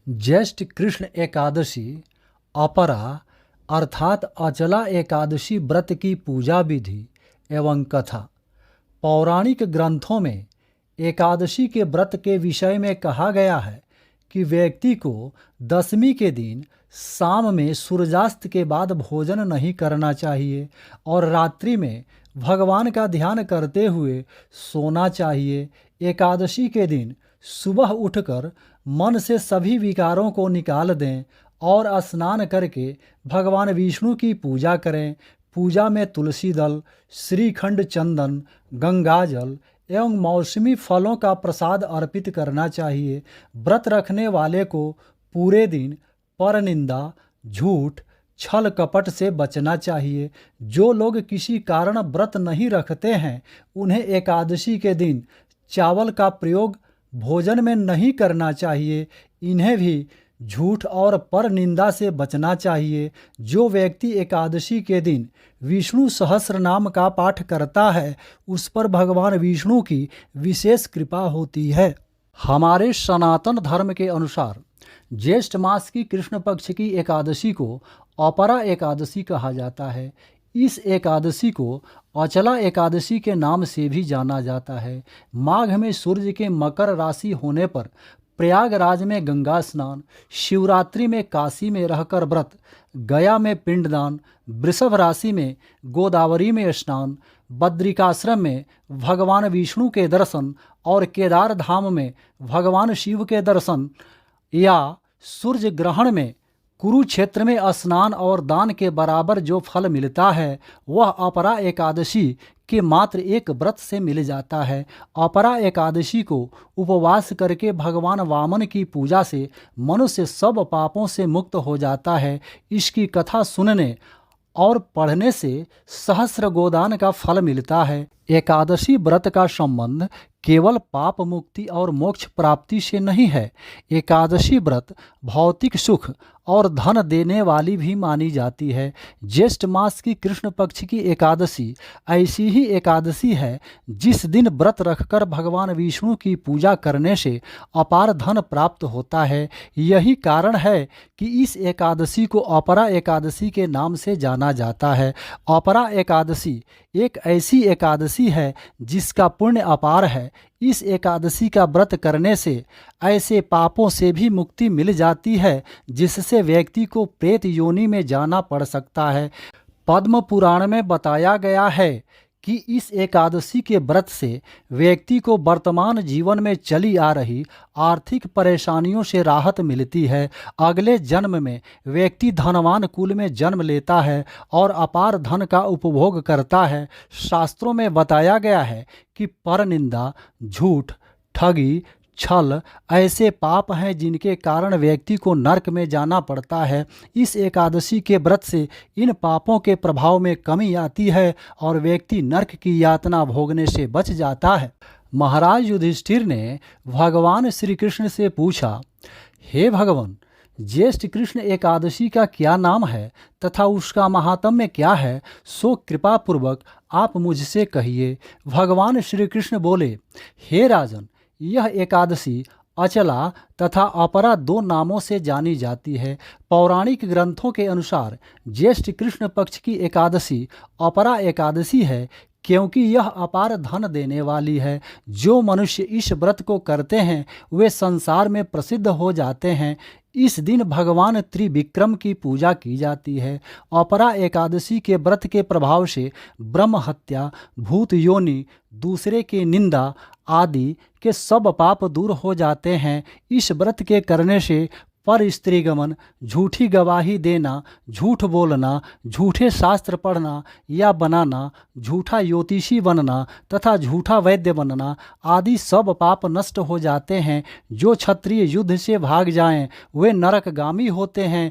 ज्येष्ठ कृष्ण एकादशी अपरा अर्थात अचला एकादशी व्रत की पूजा विधि एवं कथा। पौराणिक ग्रंथों में एकादशी के व्रत के विषय में कहा गया है कि व्यक्ति को दशमी के दिन शाम में सूर्यास्त के बाद भोजन नहीं करना चाहिए और रात्रि में भगवान का ध्यान करते हुए सोना चाहिए। एकादशी के दिन सुबह उठकर मन से सभी विकारों को निकाल दें और स्नान करके भगवान विष्णु की पूजा करें। पूजा में तुलसी दल, श्रीखंड, चंदन, गंगाजल एवं मौसमी फलों का प्रसाद अर्पित करना चाहिए। व्रत रखने वाले को पूरे दिन परनिंदा, झूठ, छल कपट से बचना चाहिए। जो लोग किसी कारण व्रत नहीं रखते हैं उन्हें एकादशी के दिन चावल का प्रयोग भोजन में नहीं करना चाहिए। इन्हें भी झूठ और परनिंदा से बचना चाहिए। जो व्यक्ति एकादशी के दिन विष्णु सहस्र नाम का पाठ करता है उस पर भगवान विष्णु की विशेष कृपा होती है। हमारे सनातन धर्म के अनुसार ज्येष्ठ मास की कृष्ण पक्ष की एकादशी को अपरा एकादशी कहा जाता है। इस एकादशी को अचला एकादशी के नाम से भी जाना जाता है। माघ में सूर्य के मकर राशि होने पर प्रयागराज में गंगा स्नान, शिवरात्रि में काशी में रहकर व्रत, गया में पिंडदान, वृषभ राशि में गोदावरी में स्नान, बद्रिकाश्रम में भगवान विष्णु के दर्शन और केदार धाम में भगवान शिव के दर्शन या सूर्य ग्रहण में कुरुक्षेत्र में स्नान और दान के बराबर जो फल मिलता है वह अपरा एकादशी के मात्र एक व्रत से मिल जाता है। अपरा एकादशी को उपवास करके भगवान वामन की पूजा से मनुष्य सब पापों से मुक्त हो जाता है। इसकी कथा सुनने और पढ़ने से सहस्र गोदान का फल मिलता है। एकादशी व्रत का संबंध केवल पाप मुक्ति और मोक्ष प्राप्ति से नहीं है। एकादशी व्रत भौतिक सुख और धन देने वाली भी मानी जाती है। ज्येष्ठ मास की कृष्ण पक्ष की एकादशी ऐसी ही एकादशी है जिस दिन व्रत रखकर भगवान विष्णु की पूजा करने से अपार धन प्राप्त होता है। यही कारण है कि इस एकादशी को अपरा एकादशी के नाम से जाना जाता है। अपरा एकादशी एक ऐसी एकादशी है जिसका पुण्य अपार है। इस एकादशी का व्रत करने से ऐसे पापों से भी मुक्ति मिल जाती है जिससे व्यक्ति को प्रेत योनि में जाना पड़ सकता है। पद्म पुराण में बताया गया है कि इस एकादशी के व्रत से व्यक्ति को वर्तमान जीवन में चली आ रही आर्थिक परेशानियों से राहत मिलती है। अगले जन्म में व्यक्ति धनवान कुल में जन्म लेता है और अपार धन का उपभोग करता है। शास्त्रों में बताया गया है कि परनिंदा, झूठ, ठगी, छल ऐसे पाप हैं जिनके कारण व्यक्ति को नरक में जाना पड़ता है। इस एकादशी के व्रत से इन पापों के प्रभाव में कमी आती है और व्यक्ति नरक की यातना भोगने से बच जाता है। महाराज युधिष्ठिर ने भगवान श्री कृष्ण से पूछा, हे भगवान, ज्येष्ठ कृष्ण एकादशी का क्या नाम है तथा उसका महात्म्य क्या है, सो कृपा पूर्वक आप मुझसे कहिए। भगवान श्री कृष्ण बोले, हे राजन, यह एकादशी अचला तथा अपरा दो नामों से जानी जाती है। पौराणिक ग्रंथों के अनुसार ज्येष्ठ कृष्ण पक्ष की एकादशी अपरा एकादशी है क्योंकि यह अपार धन देने वाली है। जो मनुष्य इस व्रत को करते हैं वे संसार में प्रसिद्ध हो जाते हैं। इस दिन भगवान त्रिविक्रम की पूजा की जाती है। अपरा एकादशी के व्रत के प्रभाव से ब्रह्म हत्या, भूत योनि, दूसरे की निंदा आदि के सब पाप दूर हो जाते हैं। इस व्रत के करने से पर स्त्री गमन, झूठी गवाही देना, झूठ बोलना, झूठे शास्त्र पढ़ना या बनाना, झूठा ज्योतिषी बनना तथा झूठा वैद्य बनना आदि सब पाप नष्ट हो जाते हैं। जो क्षत्रिय युद्ध से भाग जाएं वे नरकगामी होते हैं,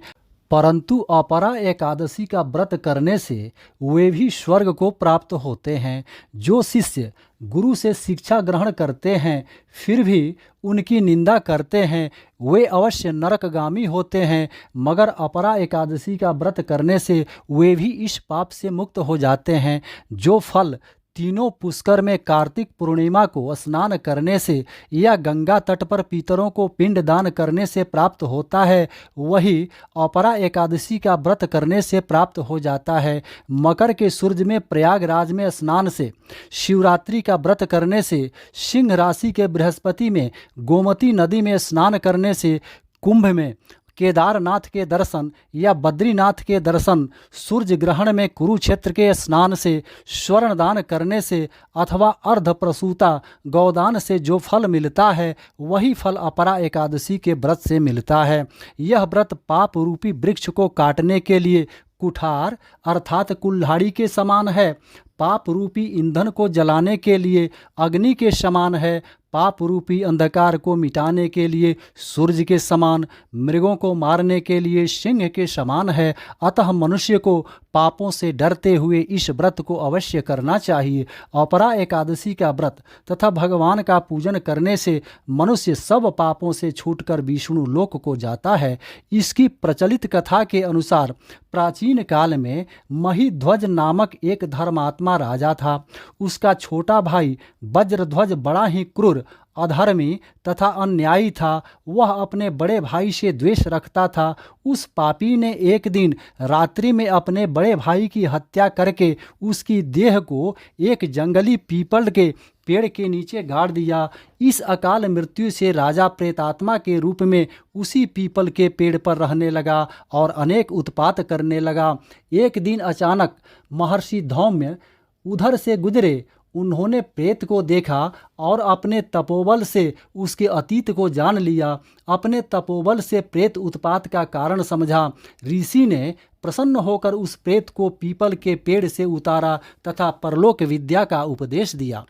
परंतु अपरा एकादशी का व्रत करने से वे भी स्वर्ग को प्राप्त होते हैं। जो शिष्य गुरु से शिक्षा ग्रहण करते हैं फिर भी उनकी निंदा करते हैं वे अवश्य नरकगामी होते हैं, मगर अपरा एकादशी का व्रत करने से वे भी इस पाप से मुक्त हो जाते हैं। जो फल तीनों पुष्कर में कार्तिक पूर्णिमा को स्नान करने से या गंगा तट पर पितरों को पिंड दान करने से प्राप्त होता है, वही अपरा एकादशी का व्रत करने से प्राप्त हो जाता है। मकर के सूर्य में प्रयागराज में स्नान से, शिवरात्रि का व्रत करने से, सिंह राशि के बृहस्पति में गोमती नदी में स्नान करने से, कुंभ में केदारनाथ के दर्शन या बद्रीनाथ के दर्शन, सूर्य ग्रहण में कुरुक्षेत्र के स्नान से, स्वर्ण दान करने से अथवा अर्ध प्रसूता गौदान से जो फल मिलता है, वही फल अपरा एकादशी के व्रत से मिलता है। यह व्रत पाप रूपी वृक्ष को काटने के लिए कुठार अर्थात कुल्हाड़ी के समान है, पाप रूपी ईंधन को जलाने के लिए अग्नि के समान है, पाप रूपी अंधकार को मिटाने के लिए सूर्य के समान, मृगों को मारने के लिए सिंह के समान है। अतः मनुष्य को पापों से डरते हुए इस व्रत को अवश्य करना चाहिए। अपरा एकादशी का व्रत तथा भगवान का पूजन करने से मनुष्य सब पापों से छूटकर विष्णु लोक को जाता है। इसकी प्रचलित कथा के अनुसार प्राचीन काल में महिध्वज नामक एक धर्मात्मा राजा था। उसका छोटा भाई वज्रध्वज बड़ा ही क्रूर, अधर्मी तथा अन्यायी था। वह अपने बड़े भाई से द्वेष रखता था। उस पापी ने एक दिन रात्रि में अपने बड़े भाई की हत्या करके उसकी देह को एक जंगली पीपल के पेड़ के नीचे गाड़ दिया। इस अकाल मृत्यु से राजा प्रेतात्मा के रूप में उसी पीपल के पेड़ पर रहने लगा और अनेक उत्पात करने लगा। एक दिन अचानक महर्षि धौम्य उधर से गुजरे। उन्होंने प्रेत को देखा और अपने तपोबल से उसके अतीत को जान लिया। अपने तपोबल से प्रेत उत्पात का कारण समझा। ऋषि ने प्रसन्न होकर उस प्रेत को पीपल के पेड़ से उतारा तथा परलोक विद्या का उपदेश दिया।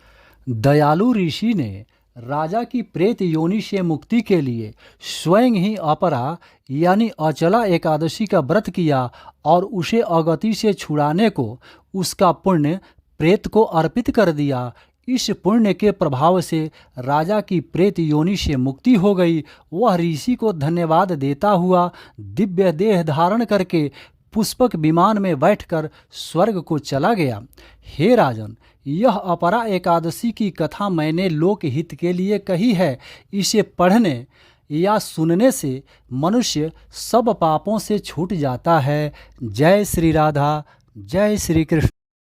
दयालु ऋषि ने राजा की प्रेत योनि से मुक्ति के लिए स्वयं ही अपरा यानी अचला एकादशी का व्रत किया और उसे अगति से छुड़ाने को उसका पुण्य प्रेत को अर्पित कर दिया। इस पुण्य के प्रभाव से राजा की प्रेत योनि से मुक्ति हो गई। वह ऋषि को धन्यवाद देता हुआ दिव्य देह धारण करके पुष्पक विमान में बैठकर स्वर्ग को चला गया। हे राजन, यह अपरा एकादशी की कथा मैंने लोकहित के लिए कही है। इसे पढ़ने या सुनने से मनुष्य सब पापों से छूट जाता है। जय श्री राधा, जय श्री कृष्ण।